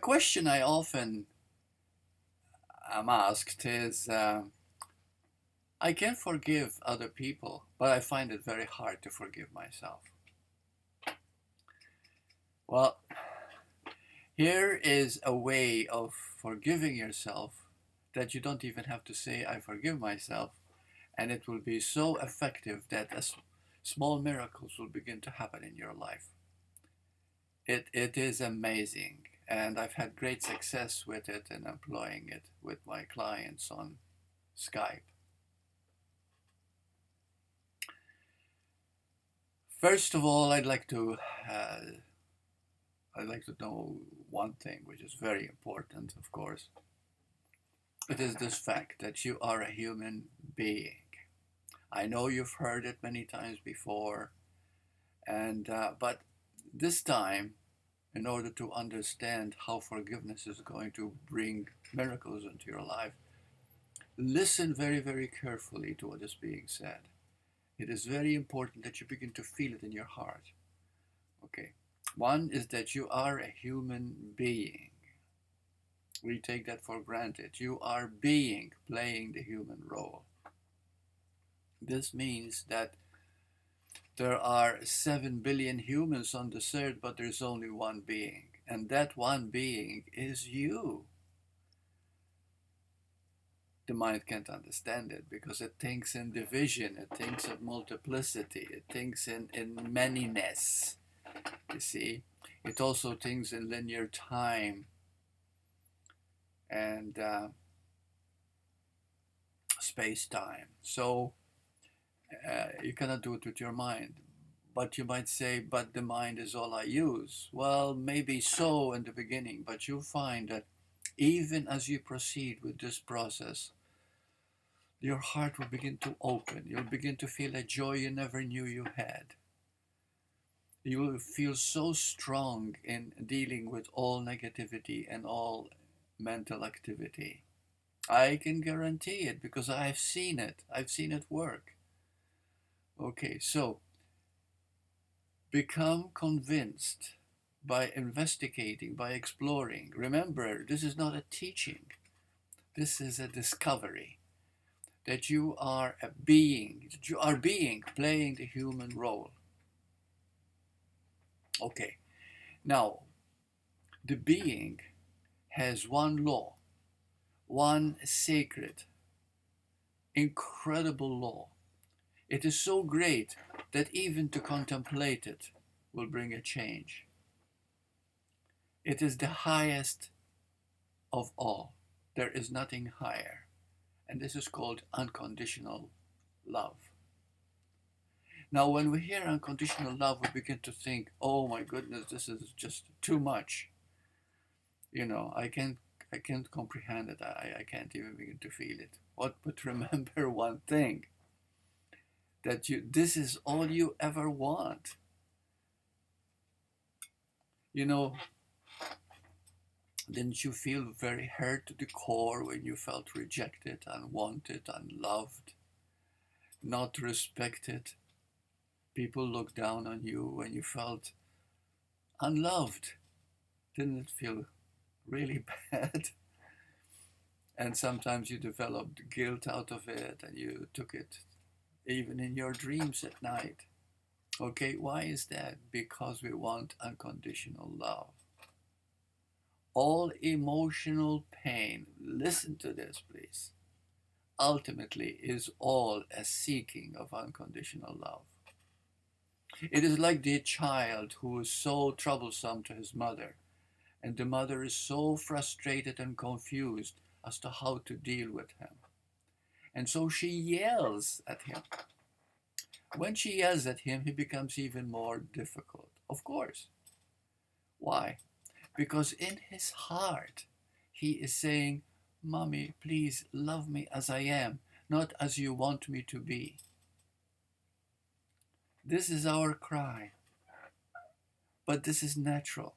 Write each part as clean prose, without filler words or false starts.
question I often am asked is I can forgive other people, but I find it very hard to forgive myself. Well, here is a way of forgiving yourself that you don't even have to say, I forgive myself, and it will be so effective that small miracles will begin to happen in your life. It is amazing, and I've had great success with it and employing it with my clients on Skype. First of all, uh, I'd like to know one thing, which is very important, of course. It is this fact that you are a human being. I know you've heard it many times before, and but this time, in order to understand how forgiveness is going to bring miracles into your life, listen very, very carefully to what is being said. It is very important that you begin to feel it in your heart. Okay. One is that you are a human being. We take that for granted. You are being, playing the human role. This means that there are 7 billion humans on this earth, but there's only one being. And that one being is you. The mind can't understand it because it thinks in division, it thinks in multiplicity, it thinks in manyness. You see, it also thinks in linear time and space-time. So you cannot do it with your mind. But you might say, but the mind is all I use. Well, maybe so in the beginning, but you'll find that even as you proceed with this process, your heart will begin to open. You'll begin to feel a joy you never knew you had. You will feel so strong in dealing with all negativity and all mental activity. I can guarantee it because I've seen it. I've seen it work. Okay, so become convinced by investigating, by exploring. Remember, this is not a teaching. This is a discovery that you are a being, that you are being playing the human role. Okay, now the being has one law, one sacred, incredible law. It is so great that even to contemplate it will bring a change. It is the highest of all. There is nothing higher. And this is called unconditional love. Now, when we hear unconditional love, we begin to think, oh my goodness, this is just too much. I can't comprehend it. I can't even begin to feel it. But remember one thing, that this is all you ever want. You know, didn't you feel very hurt to the core when you felt rejected, unwanted, unloved, not respected? People looked down on you when you felt unloved. Didn't it feel really bad? And sometimes you developed guilt out of it and you took it even in your dreams at night. Okay, why is that? Because we want unconditional love. All emotional pain, listen to this please, ultimately is all a seeking of unconditional love. It is like the child who is so troublesome to his mother, and the mother is so frustrated and confused as to how to deal with him. And so she yells at him. When she yells at him, he becomes even more difficult. Of course. Why? Because in his heart, he is saying, Mommy, please love me as I am, not as you want me to be. This is our cry. But this is natural.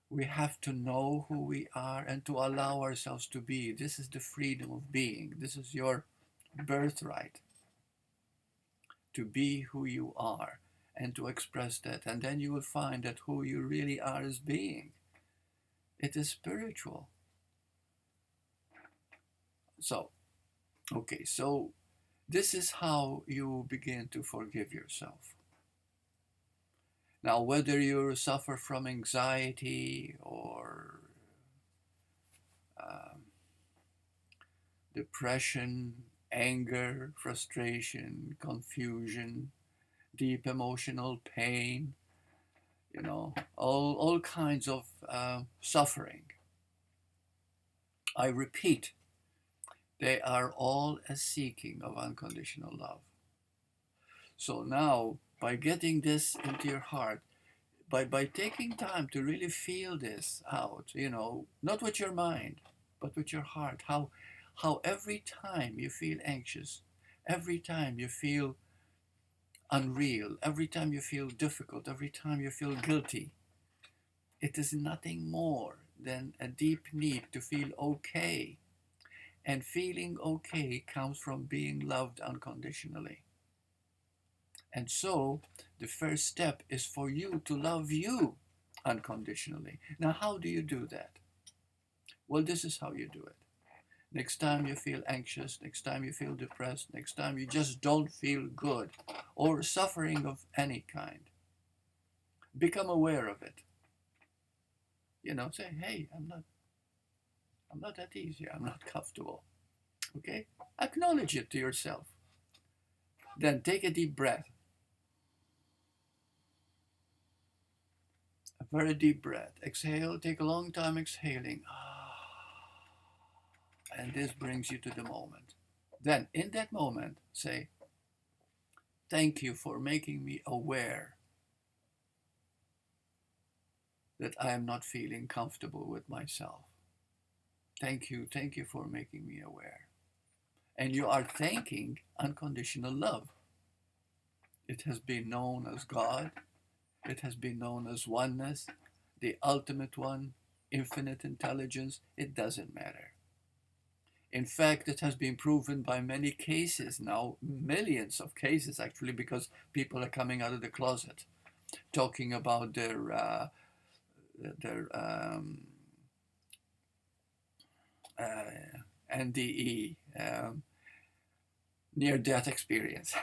We have to know who we are and to allow ourselves to be. This is the freedom of being. This is your birthright. To be who you are and to express that. And then you will find that who you really are is being. It is spiritual. So, okay, so this is how you begin to forgive yourself. Now, whether you suffer from anxiety or um, depression, anger, frustration, confusion, deep emotional pain, all kinds of suffering. I repeat, they are all a seeking of unconditional love. So now, by getting this into your heart, by taking time to really feel this out, not with your mind, but with your heart, how every time you feel anxious, every time you feel unreal, every time you feel difficult, every time you feel guilty, it is nothing more than a deep need to feel okay. And feeling okay comes from being loved unconditionally. And so the first step is for you to love you unconditionally. Now, how do you do that? Well, this is how you do it. Next time you feel anxious, next time you feel depressed, next time you just don't feel good or suffering of any kind, become aware of it. Say, hey, I'm not at ease here. I'm not comfortable. Okay? Acknowledge it to yourself. Then take a deep breath. A very deep breath. Exhale. Take a long time exhaling. And this brings you to the moment. Then, in that moment, say, thank you for making me aware that I am not feeling comfortable with myself. Thank you for making me aware. And you are thanking unconditional love. It has been known as God. It has been known as oneness, the ultimate one, infinite intelligence. It doesn't matter. In fact, it has been proven by many cases now, millions of cases actually, because people are coming out of the closet, talking about their NDE, near-death experience,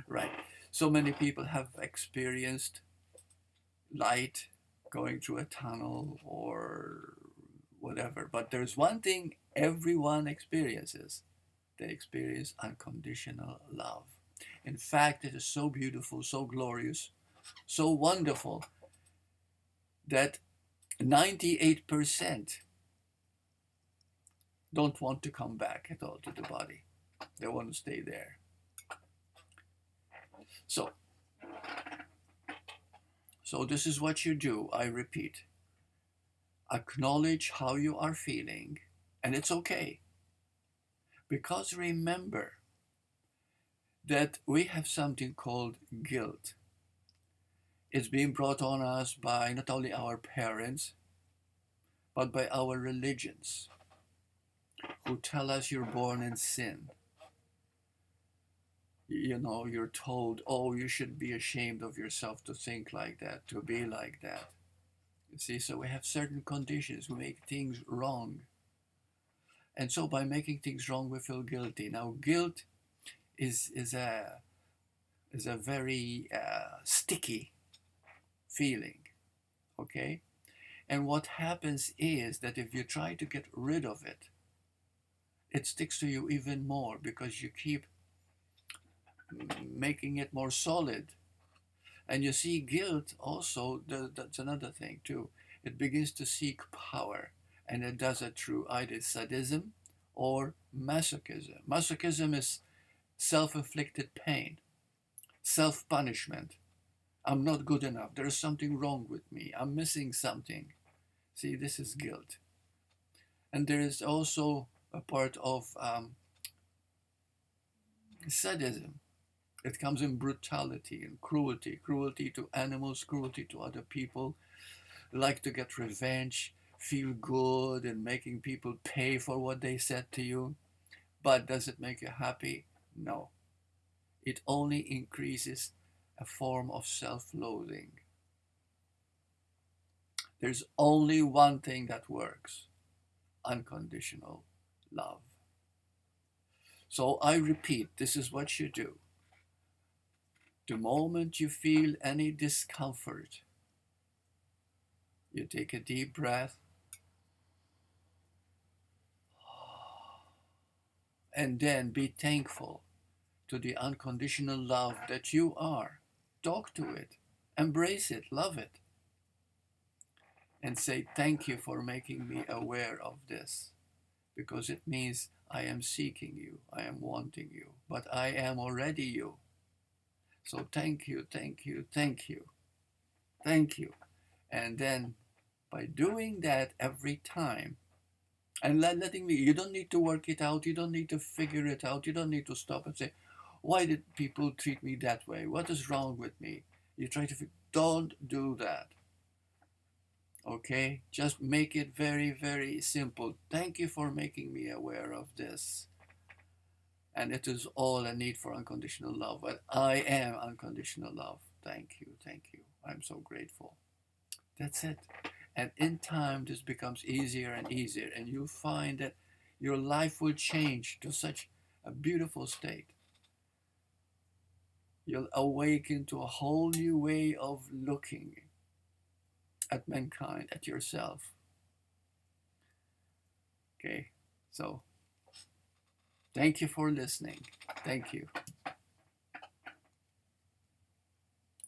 right? So many people have experienced light going through a tunnel or whatever. But there's one thing everyone experiences. They experience unconditional love. In fact, it is so beautiful, so glorious, so wonderful that 98% don't want to come back at all to the body. They want to stay there. So this is what you do. I repeat. Acknowledge how you are feeling, and it's okay. Because remember that we have something called guilt. It's being brought on us by not only our parents, but by our religions, who tell us you're born in sin. You're told, oh, you should be ashamed of yourself to think like that, to be like that. You see, so we have certain conditions. We make things wrong. And so by making things wrong, we feel guilty. Now, guilt is a very sticky feeling, okay? And what happens is that if you try to get rid of it, it sticks to you even more because you keep making it more solid. And you see, guilt also, that's another thing too. It begins to seek power, and it does it through either sadism or masochism. Masochism is self-inflicted pain, self-punishment. I'm not good enough. There is something wrong with me. I'm missing something. See, this is guilt. And there is also a part of sadism. It comes in brutality and cruelty, cruelty to animals, cruelty to other people, like to get revenge, feel good, and making people pay for what they said to you. But does it make you happy? No. It only increases a form of self-loathing. There's only one thing that works: unconditional love. So I repeat, this is what you do. The moment you feel any discomfort, you take a deep breath and then be thankful to the unconditional love that you are. Talk to it, embrace it, love it, and say, thank you for making me aware of this, because it means I am seeking you, I am wanting you, but I am already you. So thank you, thank you, thank you, thank you. And then by doing that every time, and letting me, you don't need to work it out, you don't need to figure it out, you don't need to stop and say, why did people treat me that way? What is wrong with me? You try to don't do that. Okay? Just make it very, very simple. Thank you for making me aware of this. And it is all I need for unconditional love. But I am unconditional love. Thank you, thank you. I'm so grateful. That's it. And in time, this becomes easier and easier. And you'll find that your life will change to such a beautiful state. You'll awaken to a whole new way of looking at mankind, at yourself. Okay? So, thank you for listening. Thank you.